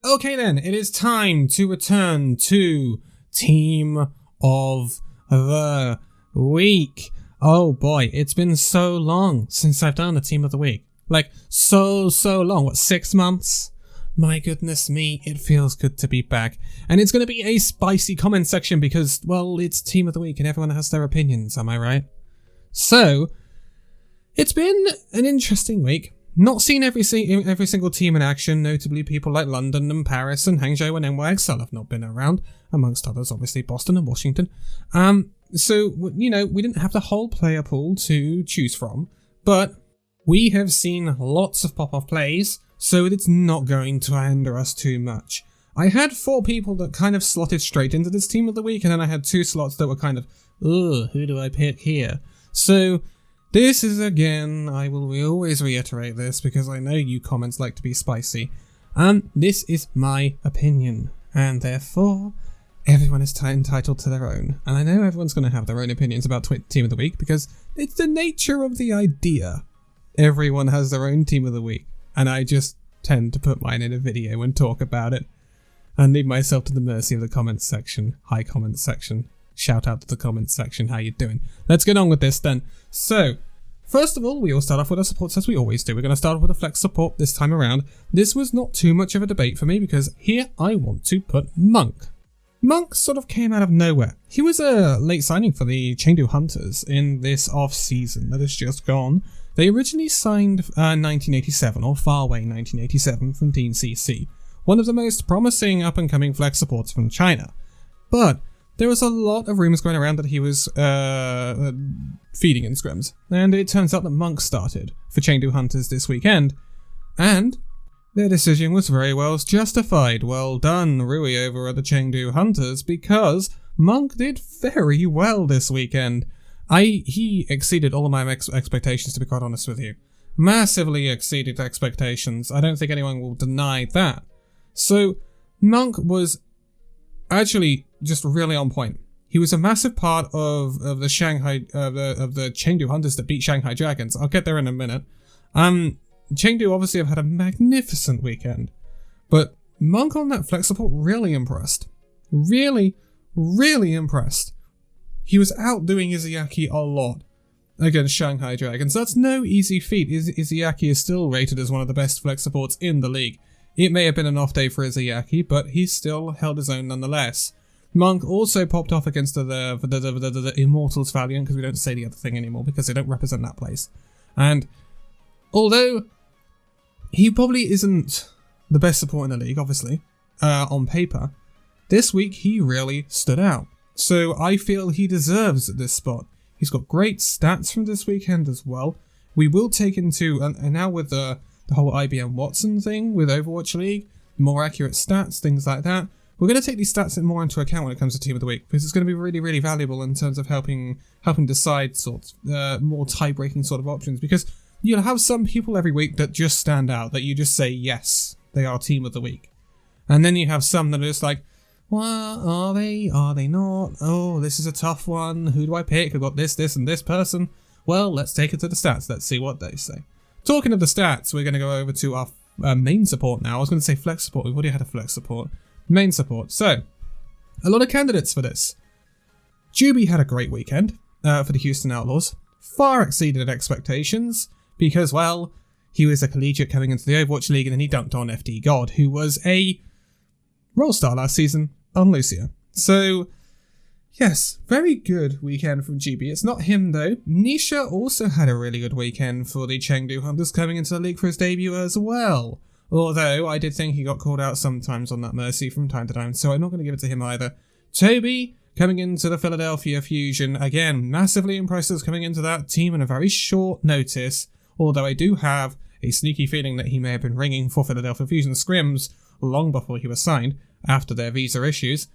Okay then, it is time to return to Team of the Week. Oh boy, it's been so long since I've done a Team of the Week. Like, so long. What, 6 months? My goodness me, it feels good to be back. And it's going to be a spicy comment section because, well, it's Team of the Week and everyone has their opinions, am I right? So, it's been an interesting week. Not seen every single team in action, notably people like London and Paris and Hangzhou and NYXL have not been around, amongst others, obviously Boston and Washington. So, you know, we didn't have the whole player pool to choose from, but we have seen lots of pop-off plays, so it's not going to hinder us too much. I had 4 people that kind of slotted straight into this Team of the Week, and then I had 2 slots that were kind of, ugh, who do I pick here? So, this is, again, I will always reiterate this because I know you comments like to be spicy. This is my opinion, and therefore, everyone is entitled to their own. And I know everyone's going to have their own opinions about Team of the Week because it's the nature of the idea. Everyone has their own Team of the Week, and I just tend to put mine in a video and talk about it, and leave myself to the mercy of the comments section. Hi, comments section. Shout out to the comments section, how you doing? Let's get on with this then. So, first of all, we will start off with our supports as we always do. We're going to start off with a flex support this time around. This was not too much of a debate for me because here I want to put Monk. Monk sort of came out of nowhere. He was a late signing for the Chengdu Hunters in this off-season that has just gone. They originally signed 1987, or Farway 1987, from Team CC, one of the most promising up-and-coming flex supports from China. But there was a lot of rumours going around that he was feeding in scrims, and it turns out that Monk started for Chengdu Hunters this weekend, and their decision was very well justified. Well done, Rui over at the Chengdu Hunters, because Monk did very well this weekend. He exceeded all of my expectations, to be quite honest with you. Massively exceeded expectations. I don't think anyone will deny that. So, Monk was actually just really on point. He was a massive part of the Chengdu Hunters that beat Shanghai Dragons. I'll get there in a minute. Chengdu obviously have had a magnificent weekend, but Monk on that flex support really impressed. Really impressed. He was outdoing Izayaki a lot against Shanghai Dragons. That's no easy feat. Izayaki is still rated as one of the best flex supports in the league. It may have been an off day for Izayaki, but he still held his own nonetheless. Monk also popped off against the Immortals Valiant, because we don't say the other thing anymore, because they don't represent that place. And although he probably isn't the best support in the league, obviously, on paper, this week he really stood out. So I feel he deserves this spot. He's got great stats from this weekend as well. We will take into, and now with the whole IBM Watson thing with Overwatch League, more accurate stats, things like that, we're going to take these stats more into account when it comes to Team of the Week, because it's going to be really valuable in terms of helping decide more tie-breaking sort of options, because you'll have some people every week that just stand out, that you just say, yes, they are Team of the Week. And then you have some that are just like, well, are they not? Oh, this is a tough one. Who do I pick? I've got this, and this person. Well, let's take it to the stats. Let's see what they say. Talking of the stats, we're going to go over to our main support now. I was going to say flex support. We've already had a flex support. Main support. So, a lot of candidates for this. Juby had a great weekend for the Houston Outlaws. Far exceeded expectations because, well, he was a collegiate coming into the Overwatch League and then he dunked on FD God, who was a role star last season on Lucia. So, yes, very good weekend from GB. It's not him though. Nisha also had a really good weekend for the Chengdu Hunters coming into the league for his debut as well. Although, I did think he got called out sometimes on that Mercy from time to time, so I'm not going to give it to him either. Toby, coming into the Philadelphia Fusion, again, massively impressive coming into that team in a very short notice, although I do have a sneaky feeling that he may have been ringing for Philadelphia Fusion scrims long before he was signed, after their visa issues.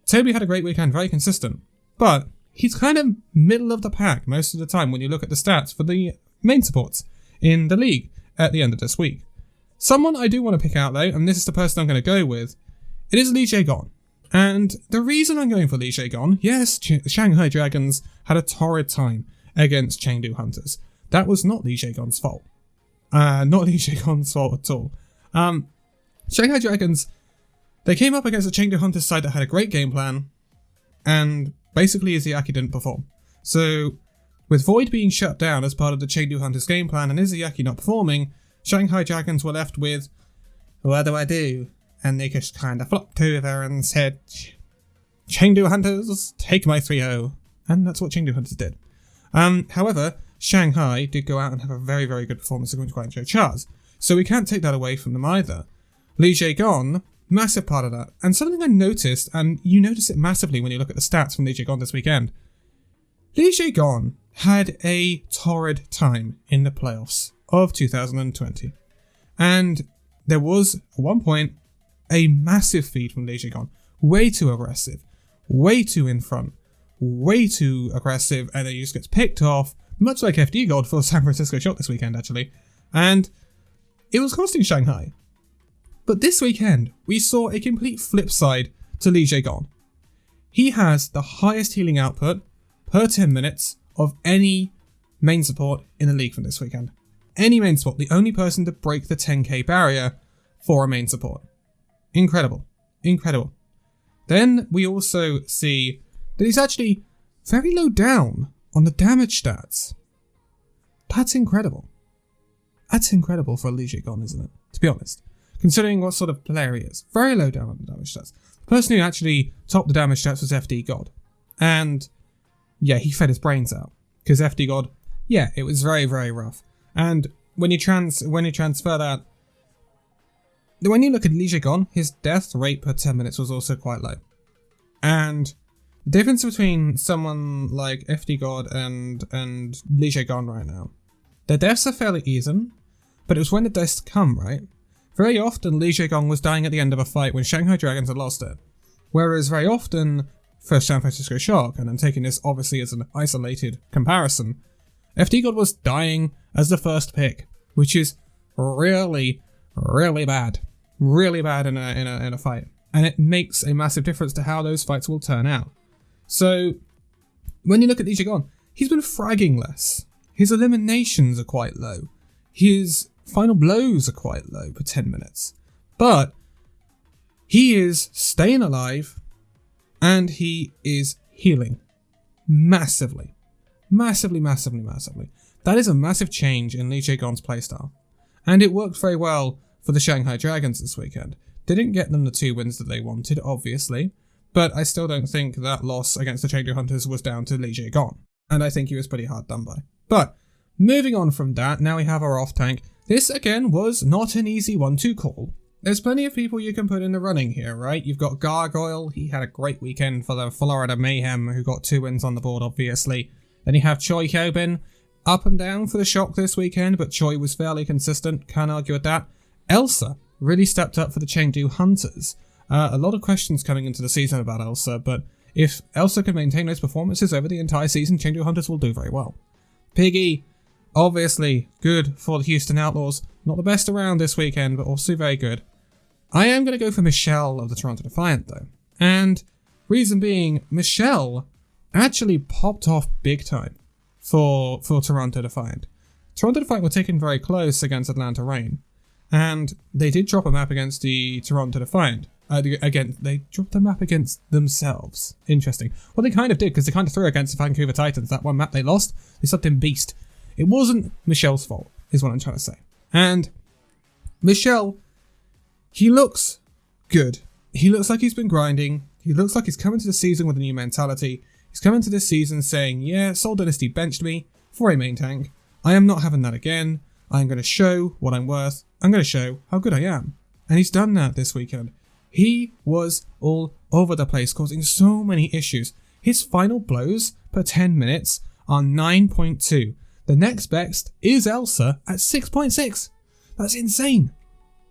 Toby had a great weekend, very consistent, but he's kind of middle of the pack most of the time when you look at the stats for the main supports in the league at the end of this week. Someone I do want to pick out though, and this is the person I'm going to go with, it is Leejaegon. And the reason I'm going for Leejaegon, yes, Shanghai Dragons had a torrid time against Chengdu Hunters. That was not Leejaegon's fault. Not Leejaegon's fault at all. Shanghai Dragons They came up against the Jjanggu Hunters side that had a great game plan, and basically Izayaki didn't perform. So, with Void being shut down as part of the Jjanggu Hunters game plan and Izayaki not performing, Shanghai Dragons were left with, what do I do? And they just kind of flopped over and said, Jjanggu Hunters, take my 3-0. And that's what Jjanggu Hunters did. However, Shanghai did go out and have a very, very good performance against Guangzhou Chars. So we can't take that away from them either. Leejaegon, massive part of that. And something I noticed, and you notice it massively when you look at the stats from Leejaegon this weekend. Leejaegon had a torrid time in the playoffs of 2020. And there was, at one point, a massive feed from Leejaegon. Way too aggressive. Way too in front. Way too aggressive. And it just gets picked off. Much like FD God for San Francisco shot this weekend, actually. And it was costing Shanghai. But this weekend, we saw a complete flip side to Leejaegon. He has the highest healing output per 10 minutes of any main support in the league from this weekend. Any main support, the only person to break the 10k barrier for a main support. Incredible. Incredible. Then we also see that he's actually very low down on the damage stats. That's incredible. That's incredible for Leejaegon, isn't it? To be honest. Considering what sort of player he is. Very low down on the damage stats. The person who actually topped the damage stats was FD God. And yeah, he fed his brains out. Because FD God, yeah, it was very, very rough. And when you transfer that, when you look at Leejaegon, his death rate per 10 minutes was also quite low. And the difference between someone like FD God and Leejaegon right now, their deaths are fairly even, but it was when the deaths come, right? Very often Leejaegon was dying at the end of a fight when Shanghai Dragons had lost it. Whereas very often, for San Francisco Shock, and I'm taking this obviously as an isolated comparison, FD God was dying as the first pick, which is really, really bad. Really bad in a fight. And it makes a massive difference to how those fights will turn out. So, when you look at Leejaegon, he's been fragging less. His eliminations are quite low. His final blows are quite low for 10 minutes. But he is staying alive and he is healing massively. Massively, massively, massively. That is a massive change in Leejaegon's playstyle. And it worked very well for the Shanghai Dragons this weekend. Didn't get them the 2 wins that they wanted, obviously. But I still don't think that loss against the Jjanggu Hunters was down to Leejaegon. And I think he was pretty hard done by. But, moving on from that, now we have our off-tank. This, again, was not an easy one to call. There's plenty of people you can put in the running here, right? You've got Gargoyle, he had a great weekend for the Florida Mayhem, who got 2 wins on the board, obviously. Then you have Choi Hyobin, up and down for the Shock this weekend, but Choi was fairly consistent, can't argue with that. Elsa really stepped up for the Jjanggu Hunters. A lot of questions coming into the season about Elsa, but if Elsa can maintain those performances over the entire season, Jjanggu Hunters will do very well. Piggy, obviously good for the Houston Outlaws. Not the best around this weekend, but also very good. I am going to go for Michelle of the Toronto Defiant, though. And reason being, Michelle actually popped off big time for Toronto Defiant. Toronto Defiant were taken very close against Atlanta Reign. And they did drop a map against the Toronto Defiant. Again, they dropped the map against themselves. Interesting. Well, they kind of did, because they kind of threw against the Vancouver Titans. That one map they lost, they subbed in Beast. It wasn't Michelle's fault, is what I'm trying to say. And Michelle, he looks good. He looks like he's been grinding. He looks like he's coming to the season with a new mentality. He's coming to this season saying, yeah, Seoul Dynasty benched me for a main tank. I am not having that again. I'm going to show what I'm worth. I'm going to show how good I am. And he's done that this weekend. He was all over the place, causing so many issues. His final blows per 10 minutes are 9.2. The next best is Elsa at 6.6. That's insane.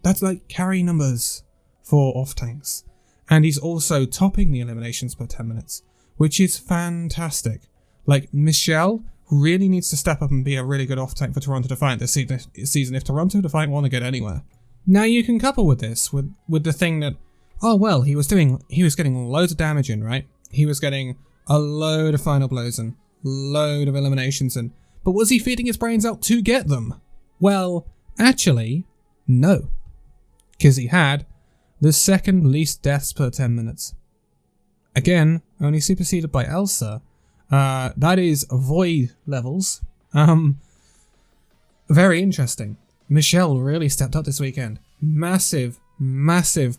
That's like carry numbers for off-tanks. And he's also topping the eliminations per 10 minutes, which is fantastic. Like, Michelle really needs to step up and be a really good off-tank for Toronto Defiant this season if Toronto Defiant want to get anywhere. Now you can couple with this, with the thing that, oh well, he was getting loads of damage in, right? He was getting a load of final blows in, load of eliminations in, but was he feeding his brains out to get them? Well, actually, no. Because he had the second least deaths per 10 minutes. Again, only superseded by Elsa. That is Void levels. Very interesting. Michelle really stepped up this weekend. Massive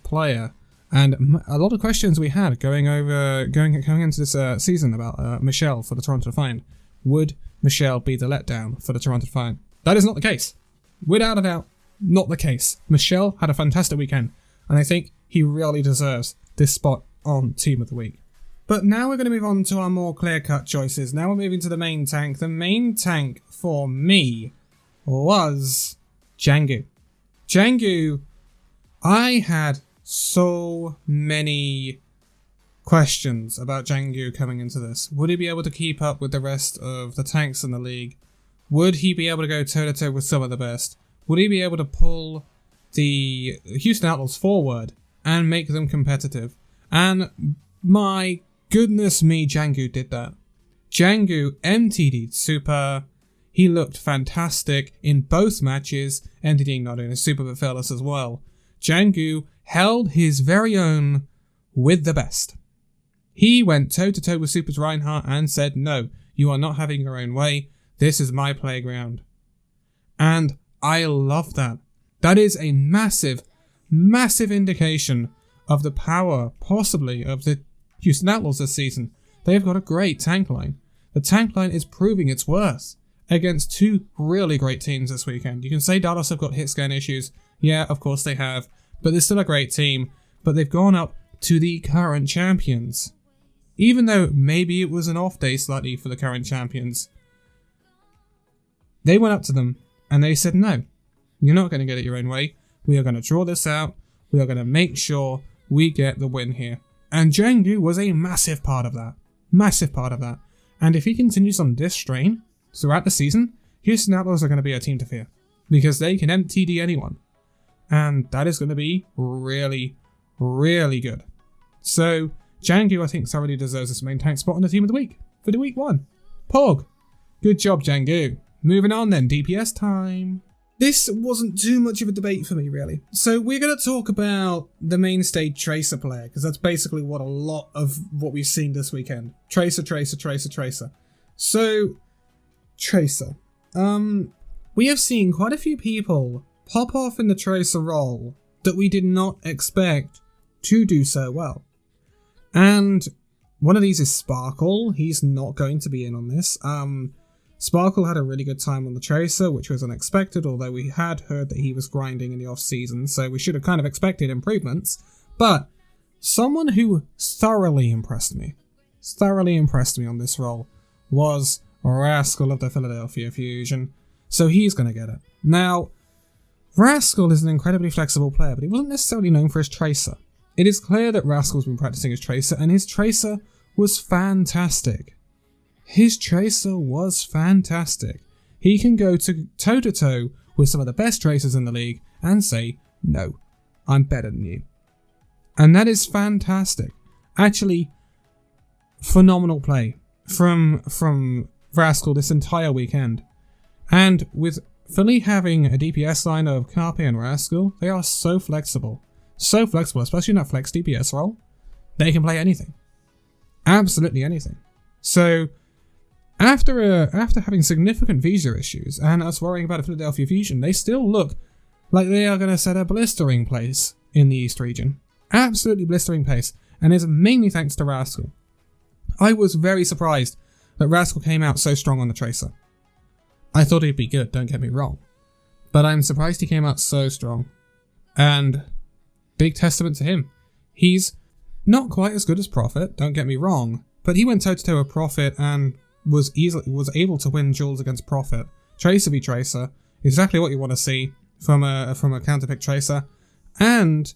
player. And a lot of questions we had going into this season about Michelle for the Toronto Defiant. Would Michelle be the letdown for the Toronto Defiant? That is not the case. Without a doubt, not the case. Michelle had a fantastic weekend, and I think he really deserves this spot on Team of the Week. But now we're going to move on to our more clear-cut choices. Now we're moving to the main tank. The main tank for me was Jjanggu. Jjanggu, I had so many questions about Jjanggu coming into this. Would he be able to keep up with the rest of the tanks in the league? Would he be able to go toe-to-toe with some of the best? Would he be able to pull the Houston Outlaws forward and make them competitive? And my goodness me, Jjanggu did that. Jjanggu MTD'd super. He looked fantastic in both matches, MTDing not only super but fearless as well. Jjanggu held his very own with the best. He went toe-to-toe with Super's Reinhardt and said, no, you are not having your own way. This is my playground. And I love that. That is a massive indication of the power, possibly, of the Houston Outlaws this season. They've got a great tank line. The tank line is proving its worth against two really great teams this weekend. You can say Dallas have got hitscan issues. Yeah, of course they have. But they're still a great team. But they've gone up to the current champions. Even though maybe it was an off day slightly for the current champions. They went up to them and they said, no, you're not going to get it your own way. We are going to draw this out. We are going to make sure we get the win here. And Jjanggu was a massive part of that. Massive part of that. And if he continues on this strain throughout the season, Houston Outlaws are going to be a team to fear. Because they can MTD anyone. And that is going to be really, really good. So, Jjanggu, I think, thoroughly deserves this main tank spot on the Team of the Week for the Week 1. Pog. Good job, Jjanggu. Moving on then, DPS time. This wasn't too much of a debate for me, really. So we're going to talk about the mainstay Tracer player, because that's basically what a lot of what we've seen this weekend. Tracer. So, Tracer. We have seen quite a few people pop off in the Tracer role that we did not expect to do so well. And one of these is Sparkle. He's not going to be in on this. Sparkle had a really good time on the Tracer, which was unexpected, although we had heard that he was grinding in the off-season, so we should have kind of expected improvements. But someone who thoroughly impressed me on this role was Rascal of the Philadelphia Fusion, so he's going to get it. Now, Rascal is an incredibly flexible player, but he wasn't necessarily known for his Tracer. It is clear that Rascal's been practicing his Tracer, and his Tracer was fantastic. His Tracer was fantastic. He can go toe-to-toe with some of the best Tracers in the league and say, no, I'm better than you. And that is fantastic. Actually, phenomenal play from Rascal this entire weekend. And with Philly having a DPS line of Carpe and Rascal, they are so flexible. So flexible, especially in that flex DPS role. They can play anything. Absolutely anything. So, after having significant visa issues and us worrying about a Philadelphia Fusion, they still look like they are going to set a blistering place in the East region. Absolutely blistering pace, and it's mainly thanks to Rascal. I was very surprised that Rascal came out so strong on the Tracer. I thought he'd be good, don't get me wrong, but I'm surprised he came out so strong. And big testament to him. He's not quite as good as Prophet, don't get me wrong, but he went toe-to-toe with Prophet and was able to win duels against Prophet. Tracer v Tracer, exactly what you want to see from a counterpick Tracer, and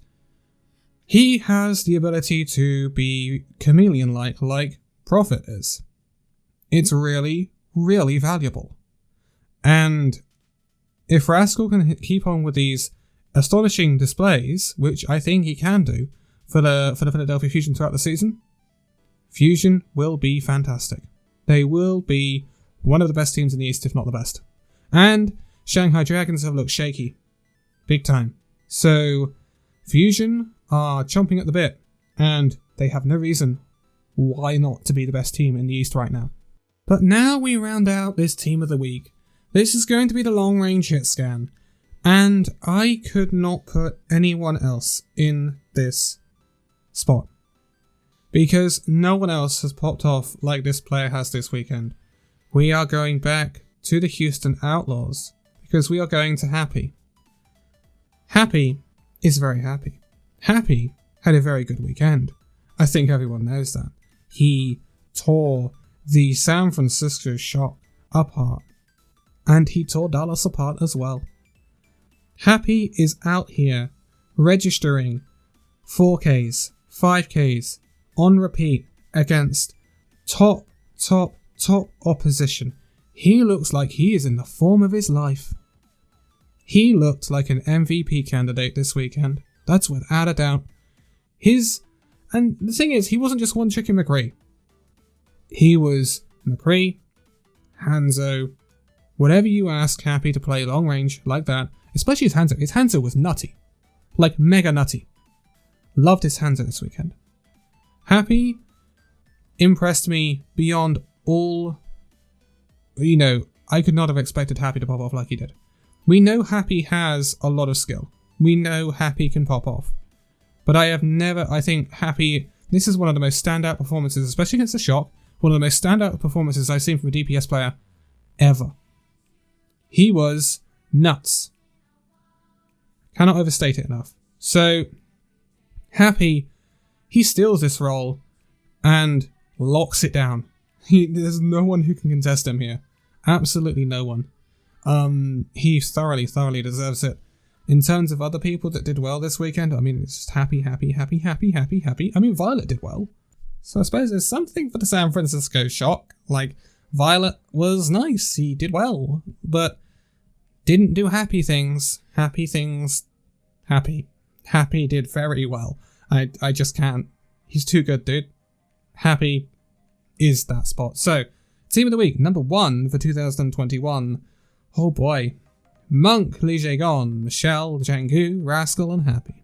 he has the ability to be chameleon-like Prophet is. It's really, really valuable. And if Rascal can keep on with these astonishing displays, which I think he can do for the Philadelphia Fusion throughout the season, Fusion will be fantastic. They will be one of the best teams in the East, if not the best. And Shanghai Dragons have looked shaky. Big time. So, Fusion are chomping at the bit, and they have no reason why not to be the best team in the East right now. But now we round out this team of the week. This is going to be the long range Hitscan, and I could not put anyone else in this spot, because no one else has popped off like this player has this weekend. We are going back to the Houston Outlaws, because we are going to Happy. Happy is very happy. Happy had a very good weekend. I think everyone knows that. He tore the San Francisco Shock apart, and he tore Dallas apart as well. Happy is out here registering 4Ks, 5Ks on repeat against top opposition. He looks like he is in the form of his life. He looked like an MVP candidate this weekend. That's without a doubt. And the thing is, he wasn't just one chicken McCree. He was McCree, Hanzo, whatever you ask Happy to play long range like that, especially his Hanzo. His Hanzo was nutty. Like mega nutty. Loved his Hanzo this weekend. Happy impressed me beyond all, I could not have expected Happy to pop off like he did. We know Happy has a lot of skill. We know Happy can pop off. But I think Happy, this is one of the most standout performances, especially against the Shock, one of the most standout performances I've seen from a DPS player ever. He was nuts. Cannot overstate it enough. So, Happy, he steals this role and locks it down. There's no one who can contest him here. Absolutely no one. He thoroughly deserves it. In terms of other people that did well this weekend, it's just happy. Violet did well. So I suppose there's something for the San Francisco Shock. Like, Violet was nice, he did well, but didn't do happy things. Happy did very well. I just can't. He's too good, dude. Happy is that spot. So, Team of the Week, number 1 for 2021. Oh boy. Monk, Leejaegon, Michelle, Jjanggu, Rascal, and Happy.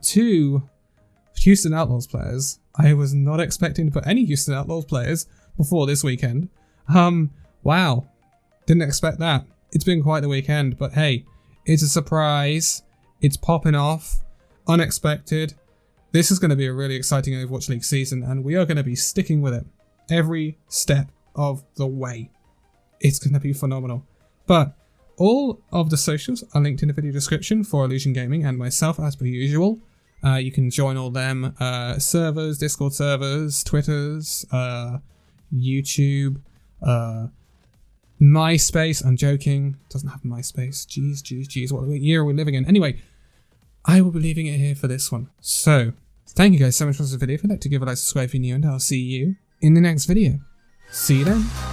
2 Houston Outlaws players. I was not expecting to put any Houston Outlaws players before this weekend. Wow. Didn't expect that. It's been quite the weekend, but hey, it's a surprise. It's popping off. Unexpected. This is going to be a really exciting Overwatch League season, and we are going to be sticking with it every step of the way. It's going to be phenomenal. But all of the socials are linked in the video description for Illusion Gaming and myself as per usual. You can join all them servers, Discord servers, Twitters, YouTube, MySpace. I'm joking. Doesn't have MySpace. Jeez. What year are we living in? Anyway, I will be leaving it here for this one. So, thank you guys so much for this video. If you'd like to give a like, subscribe if you're new, and I'll see you in the next video. See you then.